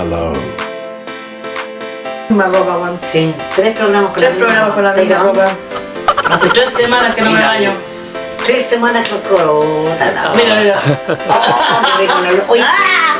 Hello. Más ropa, weón. Sí, 3 programas con 3 programas con la misma ropa. Hace 3 semanas que no me baño. 3 semanas con corota. Mira. Oye,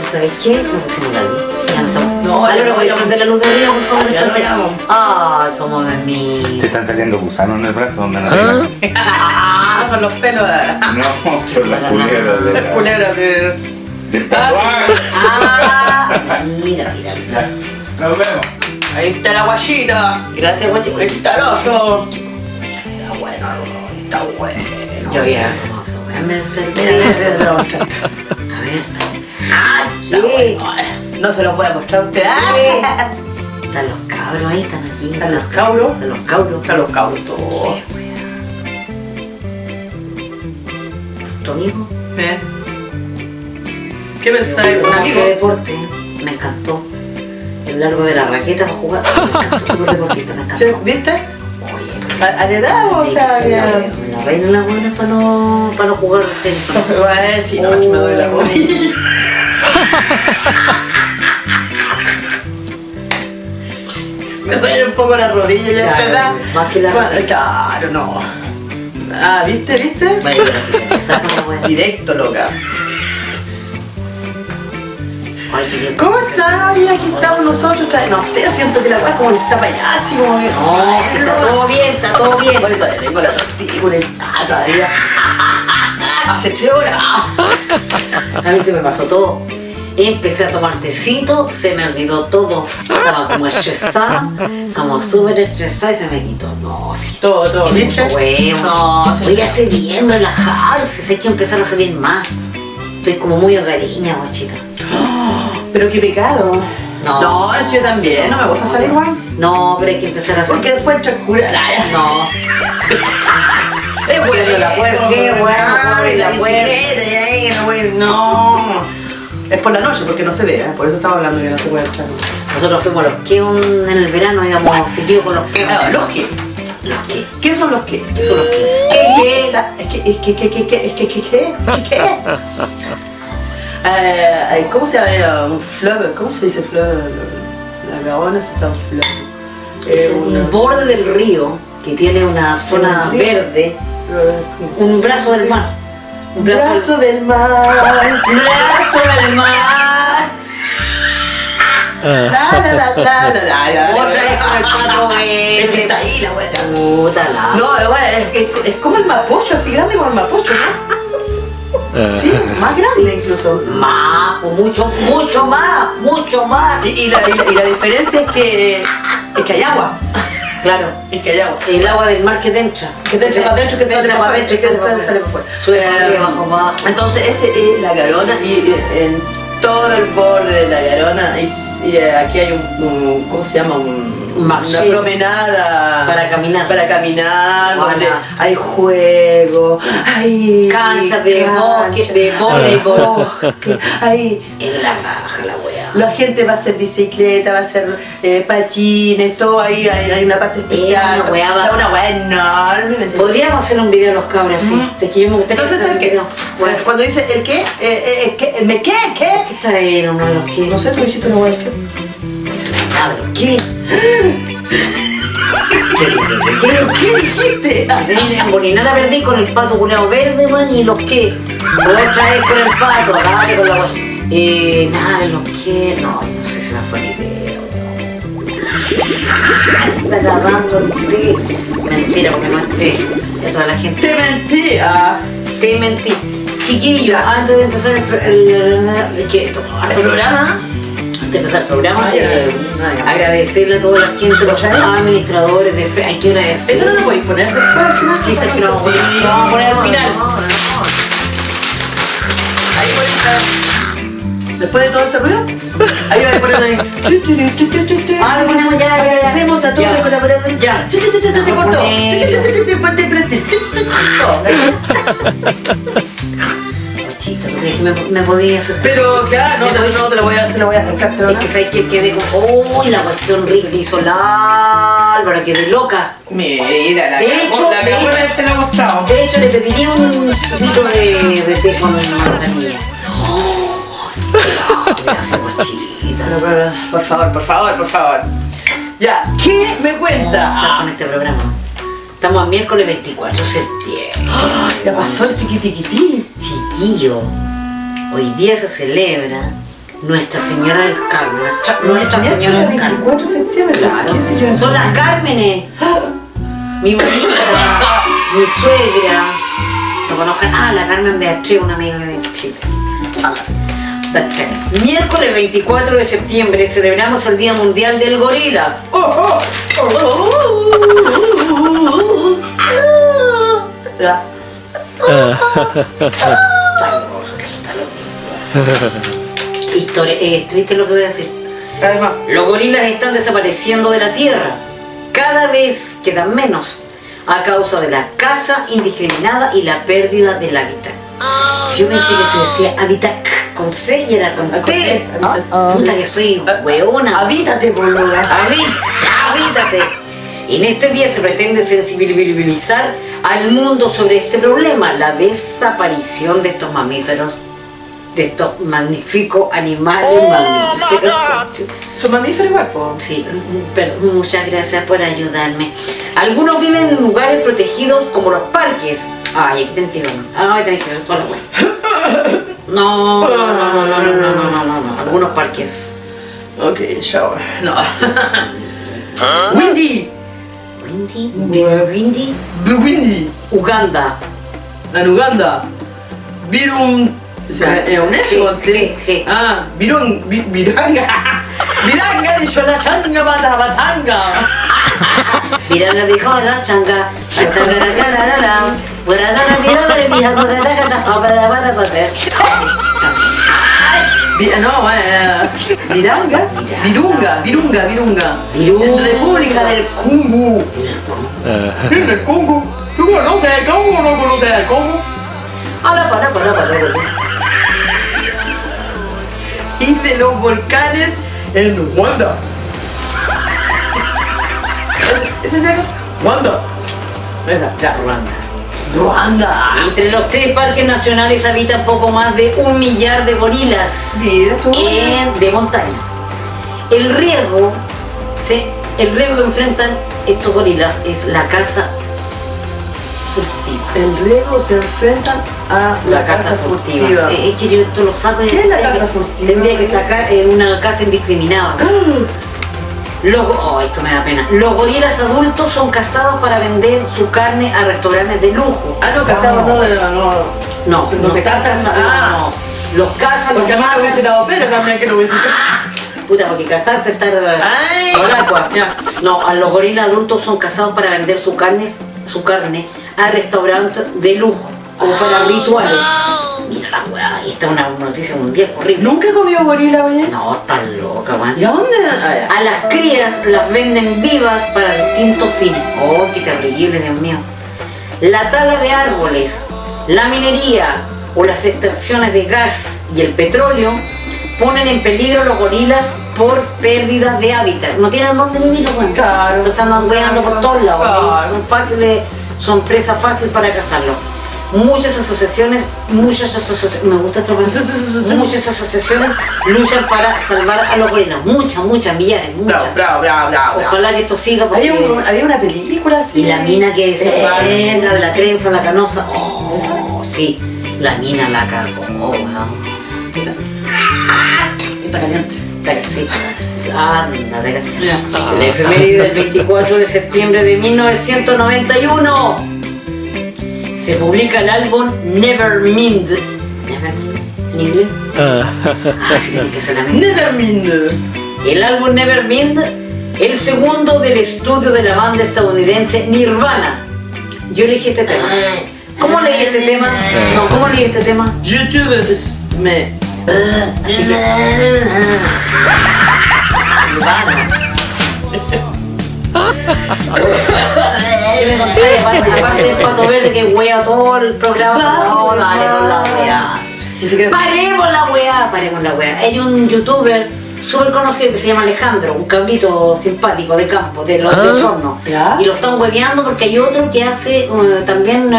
¿sabes qué? No pusimos la luz. Ya no estamos. No, Vale, ya no no voy a prender la luz de día, por favor. Ya no llamo. Ay, cómo me mira. Te están saliendo gusanos en el brazo donde no te Ah, son los pelos. No, son las culebras de Las la... culebras de... del tatuaje. Ah, mira. Ya, nos vemos. Ahí está la guayita. Gracias, guachi. Ahí está el hoyo. Está bueno, está bueno. Yo ya tomado eso. Mira. A ver. Ah, está ¿Qué? bueno. No se los voy a mostrar a usted. Están los cabros ahí, están aquí. Están los cabros. Están los cabros. Están los cabros todos. ¿Tu amigo? ¿Eh? ¿Qué pensáis? ¿Un amigo? Hace deporte, me encantó. El largo de la raqueta para jugar. Me encantó, súper deportista, me ¿Sí? encantó. ¿Viste? Oye, ¿A la edad o sea? me la reina la buena para no jugar tenis. Bueno, sí, no, es que me duele la rodilla. Me duele un poco la rodilla ya, Claro, ¿verdad? más que la rodilla. Claro, no. Ah, ¿viste? Vaya, saca la buena. Directo, loca. Ay, chiquillo. ¿Cómo está? Y aquí estamos nosotros. No sé, siento que la weá como que está para allá, así como que... No, sí, está todo bien, está todo bien. Bueno, todavía tengo la tortícula y todavía. Hace 3 horas. A mí se me pasó todo. Empecé a tomar tecito, se me olvidó todo. Estaba como estresada, como súper estresada y se me quitó. No, sí. Todo, Qué ¿viste? mucho huevo. No, sí, Voy sí. a hacer bien, relajarse. Sé que empezar a salir más. Estoy como muy hogareña, guachita. Pero qué pecado. No. Yo también, no me gusta salir igual. No, pero hay que empezar a hacer. Porque después chacura. No. Es bueno la puerta, qué bueno, la la bicicleta, y ahí, no, güey, no. Es por la noche, porque no se ve, ¿eh? Por eso estaba hablando que no se puede echar. Nosotros fuimos a los que en el verano íbamos seguido con los perros. ¿Los qué? ¿Los qué? ¿Qué son los qué? ¿Qué son los qué? ¿Qué? ¿Cómo se llama? Un fleuve, ¿cómo se dice fleuve? La Garonne es un fleuve. Es un borde del río que tiene una zona río. verde, un brazo del mar. Un brazo del mar. Un brazo del mar. Otra vez con el pato Es que verde. está ahí la buena. Puta la. No, es como el mapocho, así grande como el mapocho, ¿no? Sí, más grande incluso. Más, pues mucho más. Y la diferencia es que hay agua. Claro. Es que hay agua. El agua del mar que te entra. Que te entra para adentro, que sale para adentro, y que sale para afuera. Sube abajo. Entonces este es la Garona y en todo el borde de la Garona y aquí hay un ¿cómo se llama? Una marché. promenada Para caminar. donde Bueno. hay juego, hay Canchas de bosque, de voleibol. hay En la raja la wea. la gente va a hacer bicicleta, va a hacer patines, todo ahí hay una parte especial. una wea, o sea, una wea enorme. ¿me entiendes? Podríamos hacer un video de los cabros, sí. Es que yo me gustaría Entonces hacer el un qué, video. Bueno, cuando dice el qué, ¿qué? ¿qué está en uno de los que? No sé, tú dijiste una wea, ¿qué? Es una cabros. ¿Qué? ¿Qué dijiste? Ni nada perdí con el pato culeado verde, man, y los que. Otra vez con el pato, dale con la wea. Nada, los que. No sé si me fue la idea, weón. Está grabando el té. Mentira, porque no es té. Ya toda la gente. Te mentí. Te mentí. Chiquillos, antes de empezar el programa, antes de empezar el programa, agradecerle a toda la gente, los administradores de fe. Hay que agradecer. ¿Eso no lo podéis poner después al final? Sí, es que lo vamos a poner al final. Ahí voy a estar. Después de todo ese ruido, ahí voy a poner ahí. Ahora lo ponemos ya. Agradecemos a todos Ya. los colaboradores. Ya. Se cortó. Ponte presente. Chita, ¿tú crees que me podías hacer? Pero claro, no, te lo voy a acercar. Es que sabes que quedé como, uy, la cuestión rica que hizo la Álvaro, quedé loca. Mira, la De hecho, cabuela te la he mostrado. De hecho, le pediría un poquito de té con manzanilla. Gracias, guachita. Por favor, por favor, por favor. Ya, ¿qué me cuenta? Con este programa. Estamos a miércoles 24 de septiembre. Ya pasó el tiquitiquití. Chiquillo, hoy día se celebra Nuestra Señora del Carmen. Nuestra Señora del Carmen. 24 de septiembre. Claro. ¿Qué sé yo? Son las Cármenes. Mi mamita, mi suegra. ¿Lo conozcan? Ah, la Carmen Beatriz, una amiga de Chile. Miércoles 24 de septiembre celebramos el Día Mundial del Gorila. Ya. Triste lo que voy a decir. Además, Los gorilas están desapareciendo de la tierra. Cada vez quedan menos a causa de la caza indiscriminada y la pérdida del hábitat. Yo pensé que se decía hábitat con C y era con T. Puta que soy hueona. habítate, boluda. Habítate. En este día se pretende sensibilizar al mundo sobre este problema, la desaparición de estos mamíferos, de estos magníficos animales mamíferos. ¿Son mamíferos igual, po? Sí, perdón, muchas gracias por ayudarme. Algunos viven en lugares protegidos como los parques. Ay, aquí tenés que ver. Ay, tenés que ver toda la web. No. Algunos parques. Ok, shower. No. Windy. Windy. Windy. Uganda. En Uganda. Virun. ¿Es un eso? Sí. Ah, Viranga. Viranga dijo la changa para la batanga. Miranga dijo la changa la cararara. No, Virunga. República del Congo. ¿En el Congo? ¿Tú conoces el Congo o no conoces el Congo? Ahora, para. Y de los volcanes en Ruanda. ¿Ese es el Ruanda. Ya. Ruanda. Entre los 3 parques nacionales habitan poco más de 1 millar de gorilas Mira tú. de montañas. El riesgo que enfrentan estos gorilas es la caza furtiva. El riesgo se enfrentan a La caza furtiva. Es que yo esto lo sabe. ¿Qué es la caza furtiva? Tendría que sacar una caza indiscriminada. Esto me da pena. Los gorilas adultos son cazados para vender su carne a restaurantes de lujo. Ah, no, cazados No se cazan. No. Los cazan. Porque a mí me hubiese dado pena también que lo hubiese hecho. Puta, porque casarse estar. Ay. Ya. No, a los gorilas adultos son cazados para vender su carne a restaurantes de lujo, como para rituales. Mira la weá, esta es una noticia mundial horrible. ¿Nunca he comido gorila, oye? No, estás loca, weón. ¿Y a dónde? A las crías las venden vivas para distintos fines. Oh, qué terrible, Dios mío. La tala de árboles, la minería o las extracciones de gas y el petróleo ponen en peligro a los gorilas por pérdida de hábitat. No tienen dónde vivir los weones. Claro. Entonces andan weando por todos lados. Claro. Son presa fácil para cazarlos. Muchas asociaciones luchan para salvar a los gorilas. Muchas, millares. Bravo. Ojalá que esto siga porque... Había una película así. Y la mina que se va de la trenza, la canosa. Oh, sí, la mina la cagó. Oh, weón. Está caliente. Sí. Anda, la efeméride del 24 de septiembre de 1991. Se publica el álbum Nevermind. ¿Nevermind? ¿En inglés? Así tiene que ser la mente. Nevermind. El álbum Nevermind, el segundo del estudio de la banda estadounidense Nirvana. Yo elegí este tema. ¿Cómo leí este tema? No, ¿cómo leí este tema? YouTube me... Así que... Nirvana. Aparte el Pato Verde que wea todo el programa. No, dale con la wea. Paremos la wea. Hay un youtuber súper conocido que se llama Alejandro, un cabrito simpático de campo, de los de Osorno. ¿Ya? Y lo están hueveando porque hay otro que hace también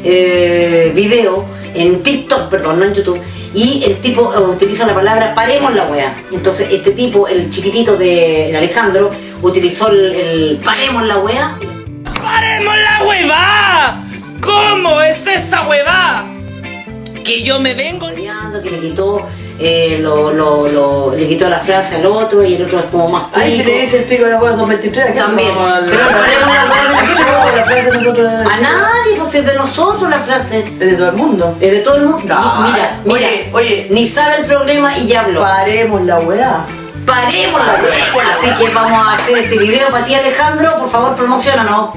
video en TikTok, perdón, no en YouTube. Y el tipo utiliza la palabra paremos la weá. Entonces este tipo, el chiquitito del Alejandro, utilizó el paremos la weá. ¡Paremos la huevada! ¿Cómo es esa huevada? Que yo me vengo... Que le quitó, le quitó la frase al otro y el otro es como más pico. Ahí se le dice el pico de la bola son 23. ¿A qué También. le vamos a- Pero paremos la weá. ¿A qué le vamos a la frase nosotros? A nadie, pues es de nosotros la frase. Es de todo el mundo. Es de todo el mundo. No. Mira, Oye. ni sabe el problema y ya habló. Paremos la weá. Paremos la weá. Así que vamos a hacer este video para ti, Alejandro. Por favor, promocionanos.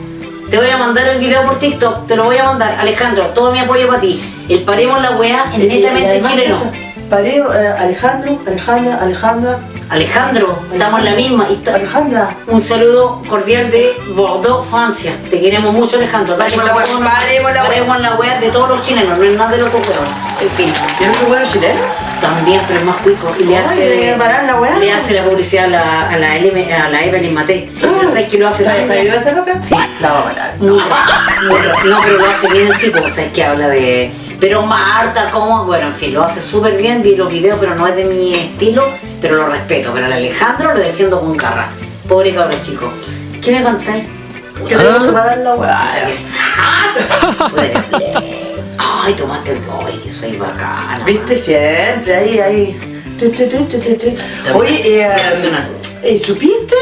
Te voy a mandar el video por TikTok. Te lo voy a mandar, Alejandro. Todo mi apoyo para ti. El paremos la weá es netamente chileno. Pareo, Alejandra. Alejandro, estamos en la misma. Alejandra. Un saludo cordial de Bordeaux, Francia. Te queremos mucho, Alejandro. Paremos la weá. Paremos la weá de todos los chilenos, no es nada de los otros weón. En fin. ¿Y el otro bueno chileno? También, pero es más cuico. Y le hace, parar la weá. le hace la publicidad a la Evelyn Matei. ¿No sabes que lo hace? ¿Está viva esa loca? Sí. La va a matar. No, pero lo hace bien el tipo. O sea, es que habla de... Pero Marta, ¿cómo? Bueno, en fin, lo hace súper bien. Vi los videos, pero no es de mi estilo. Pero lo respeto. Pero al Alejandro lo defiendo con garra. Pobre cabrón chico. ¿Qué me contáis? Que tengo que parar la weá. Ay, tomaste el... Ay, que soy bacana. Viste siempre, ahí. Oye, ¿supiste?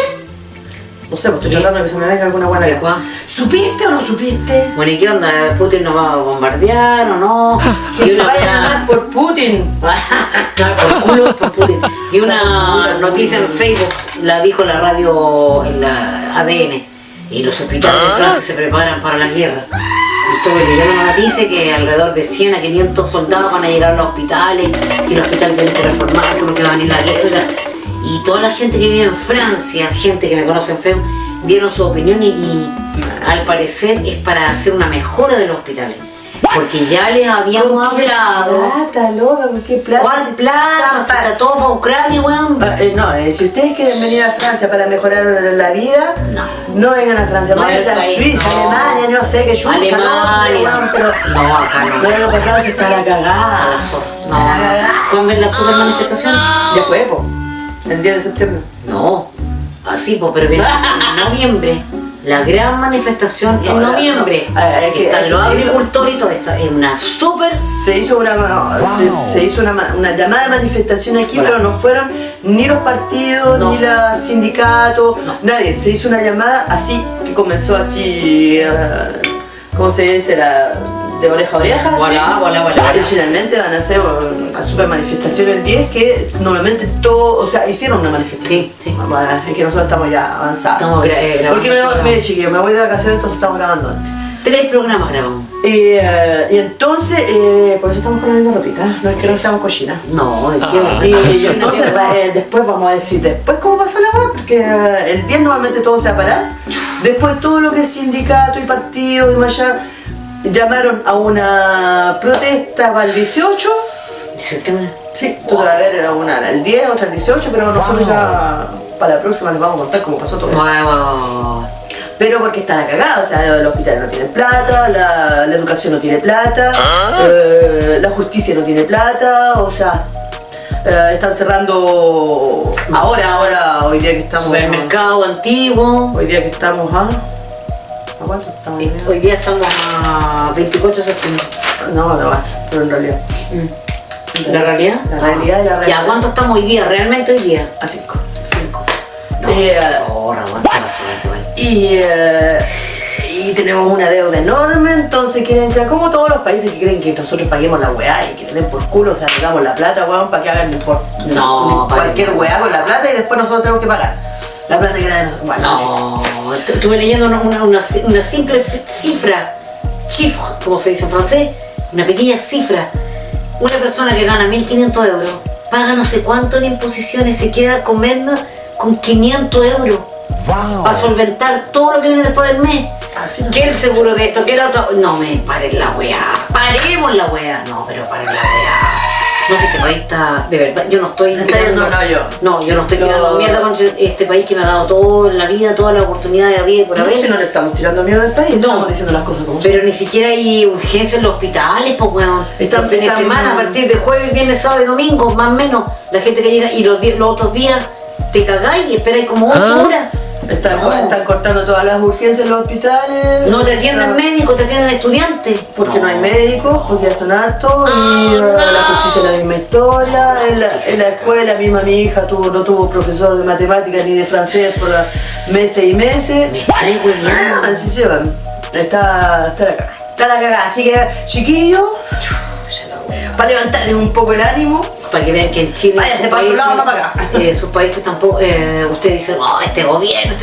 No sé, pues estoy tratando de que se me venga alguna buena ¿De idea. cuál? ¿Supiste o no supiste? Bueno, ¿y qué onda? ¿Putin nos va a bombardear o no? Que me vayan a dar por Putin. Claro, por culo, por Putin. Y una noticia en Facebook, la dijo la radio, en la ADN. Y los hospitales de Francia se preparan para la guerra. Y estuve leyendo una noticia que alrededor de 100 a 500 soldados van a llegar a los hospitales, que los hospitales tienen que reformarse porque va a venir la guerra. Y toda la gente que vive en Francia, gente que me conoce en Facebook, dieron su opinión y al parecer es para hacer una mejora de los hospitales. Porque ya les habíamos hablado. Plata, loca, ¿con qué plata? ¿Cuál plata? Si está todo para Ucrania, weón. Si ustedes quieren venir a Francia para mejorar la vida, no vengan a Francia, No, váyanse a país, Suiza, no. Alemania, no sé qué chucha, Alemania. no, pero No, acá no. bueno, para acá se está la A cagada. la zorra. No. ¿Cuándo es la super manifestación? Ya fue, po. El 10 de septiembre. No. Así, pues, pero viene en noviembre. La gran manifestación en No, noviembre. es que- Están es los que se hizo- agricultores y todo eso. Es una super... Se hizo una llamada de manifestación aquí, Hola. pero no fueron ni los partidos, No. ni los sindicatos, nadie. Se hizo una llamada así, que comenzó así, ¿cómo se dice? De oreja a oreja. Voilà, ¿sí? voilà. Y finalmente van a hacer una super manifestación el 10, que normalmente todo, o sea, hicieron una manifestación. Sí. Bueno, es que nosotros estamos ya avanzados. Estamos grabando. Porque chiquillo, me voy de vacaciones, entonces estamos grabando antes. 3 programas grabamos. Y entonces, por eso estamos con la misma ropita, no es que no seamos cochinas. No, ¿de qué? Y entonces después vamos a decir después cómo pasó la web, porque el 10 normalmente todo se va a parar. Después todo lo que es sindicato y partidos y más allá llamaron a una protesta para el 18. ¿De septiembre? Sí, entonces va a haber una el 10, otra el 18, pero nosotros ya para la próxima les vamos a contar cómo pasó todo esto. Wow. Pero porque está la cagada, o sea, los hospitales no tienen plata, la educación no tiene plata, la justicia no tiene plata, o sea, están cerrando ahora, hoy día que estamos... Supermercado antiguo. Hoy día que estamos ¿a cuánto estamos? Hoy día estamos a 24 de septiembre. No, pero en realidad. ¿La realidad? La realidad. ¿Ya cuánto estamos hoy día? ¿Realmente hoy día? A 5. 5. No, zorra, aguanta la suerte, güey. Y tenemos una deuda enorme, entonces quieren que, como todos los países que creen que nosotros paguemos la weá y que den por culo, o sea, le damos la plata, weón, para que hagan cualquier weá con la plata y después nosotros tenemos que pagar. La plata que era de nosotros. Bueno, No, estuve leyendo una simple cifra, chiffre, como se dice en francés, una pequeña cifra. Una persona que gana 1.500 euros paga no sé cuánto en imposiciones, se queda comiendo con 500 euros para solventar todo lo que viene después del mes. Así no. ¿Qué el seguro de esto? ¿Qué el otro? No me paren la weá. Paremos la weá. No, pero paren la weá. No sé, este país está, de verdad, yo no estoy... Se está yendo un hoyo. No, yo no estoy No. tirando mierda con este país que me ha dado todo en la vida, toda la oportunidad de la vida y por A ver haber. si no le estamos tirando miedo al país, No. estamos diciendo las cosas como son. Pero ni siquiera hay urgencia en los hospitales, pues weón. Están- Los fines de están- semana, a partir de jueves, viernes, sábado y domingo, más o menos, la gente que llega y los otros días te cagáis y esperáis como 8 horas. Están No. cortando todas las urgencias en los hospitales. No te atienden médicos, te atienden estudiantes. Porque no hay médicos, porque ya están hartos, y la justicia es la misma historia. En la escuela misma mi hija no tuvo profesor de matemáticas ni de francés por meses y meses. Ay, weón. Así se van. Está la cagada. Está la cagada. Así que, chiquillos, para levantarles un poco el ánimo. Para que vean que en Chile, Váyase para su lado, no para acá. sus países tampoco, ustedes dicen, oh, este gobierno,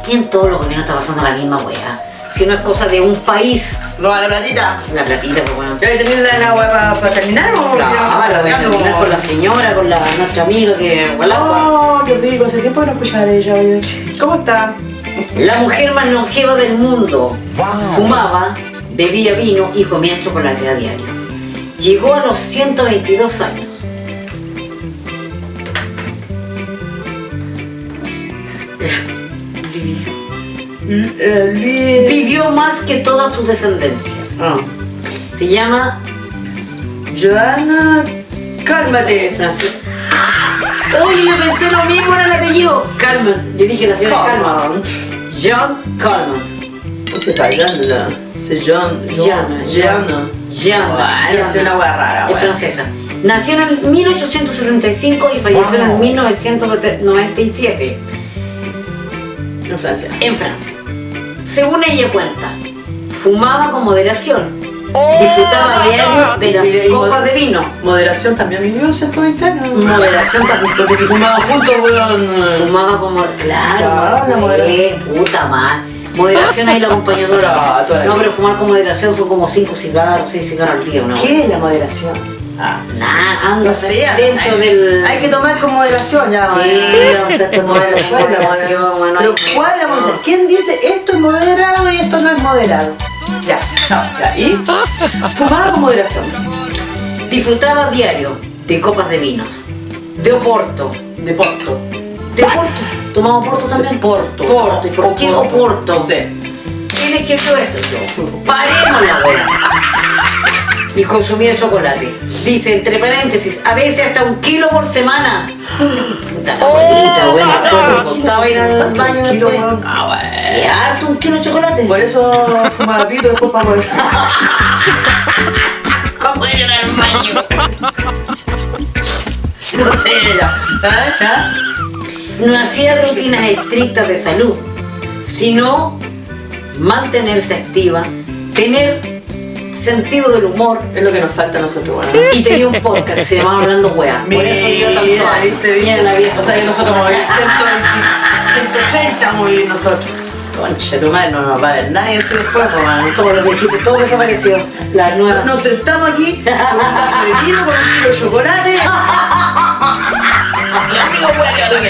y en todos los gobiernos está pasando la misma weá. Si no es cosa de un país, Roba la platita. la platita, pues bueno. ¿Ya terminar la agua para terminar o Claro, voy a terminar con la señora, con nuestra amiga que fue al agua. Oh, qué rico, hace tiempo que no escuchaba de ella, oye. ¿Cómo está? La mujer más longeva del mundo fumaba, bebía vino y comía chocolate a diario. Llegó a los 122 años. Vivió más que toda su descendencia. Ah. Se llama Joana, cálmate. Frances. Oye, yo pensé lo mismo en el apellido. Calment. Yo dije la señora Calment. Calmant. John Calment. No se está Joana. Se John. Jana. Es una hueá rara, Es hueá. francesa. Nació en 1875 y falleció en 1997 En Francia. en Francia. Según ella cuenta, fumaba con moderación, disfrutaba diario de las Y copas de vino. Moderación también vivió 120 años. Moderación también. Porque si fumaban juntos, weón. Fumaba como, claro, Claro, la moderación. puta madre. Moderación ahí la acompañó toda Ah, toda la No, vida. pero fumar con moderación son como 5 cigarros, 6 cigarros al día, una hora. ¿Qué es la moderación? Ah. Nah, anda No sé, dentro hay, del... hay que tomar con moderación ya. Sí, weón. vamos a tomar la ¿Cuál es la moderación, bueno, Pero hay ¿cuál es la moderación? ¿Quién dice esto es moderado y esto no es moderado? Ya, no, ya. ¿Y? Fumaba con moderación. Disfrutaba diario de copas de vinos, de Oporto, De Porto. de Oporto. ¿Tomaba Oporto también? Porto. Porto. ¿Y por qué Oporto? No sé. Tiene que ver esto. Paremos la bola. Y consumía chocolate. Dice, entre paréntesis, a veces hasta 1 kilo por semana. Puta la abuelita, buena, todo costaba ir al baño Un kilo, después. weón. Ah, bueno. ¿Es harto 1 kilo de chocolate? Por eso fumaba pito después para morir. ¿Cómo ir al baño? No sé, ya. ¿Ah? No hacía rutinas estrictas de salud, sino mantenerse activa, tener sentido del humor, Es lo que nos falta a nosotros, bueno. y tenía un podcast que se llamaba Hablando Wea. Por eso vivió tanto años. Mira la vieja. O sea que nosotros vamos a vivir 120, 130 vamos a vivir nosotros. Concha, tu madre no nos va a ver nadie así después, pues, man. Todo lo que dijiste, todo desapareció. La nueva. Nos sentamos aquí con un vaso de vino, con un kilo de chocolate.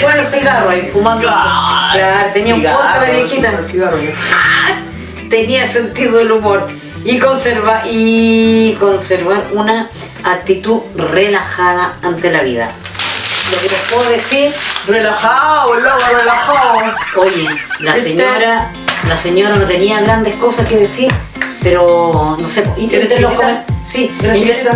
Bueno, el cigarro ahí, fumando. Claro, tenía un podcast la viejita. Cigarro, Tenía sentido del humor y conservar una actitud relajada ante la vida. Lo que les puedo decir, relajado, loco, relajado. oye, la señora no tenía grandes cosas que decir, pero no sé, entre los, sí,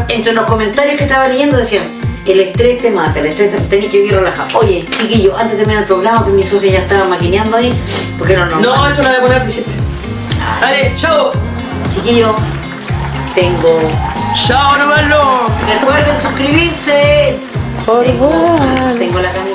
entre los comentarios que estaba leyendo decían, el estrés te mata, el estrés tenés que vivir relajado. Oye, chiquillo, antes de terminar el programa, que mi socia ya estaba maquineando ahí, porque no. No, eso no voy a poner, dijiste. Dale, chao. Chiquillo, tengo. Chao, no malo. Recuerden suscribirse. Tengo la camisa.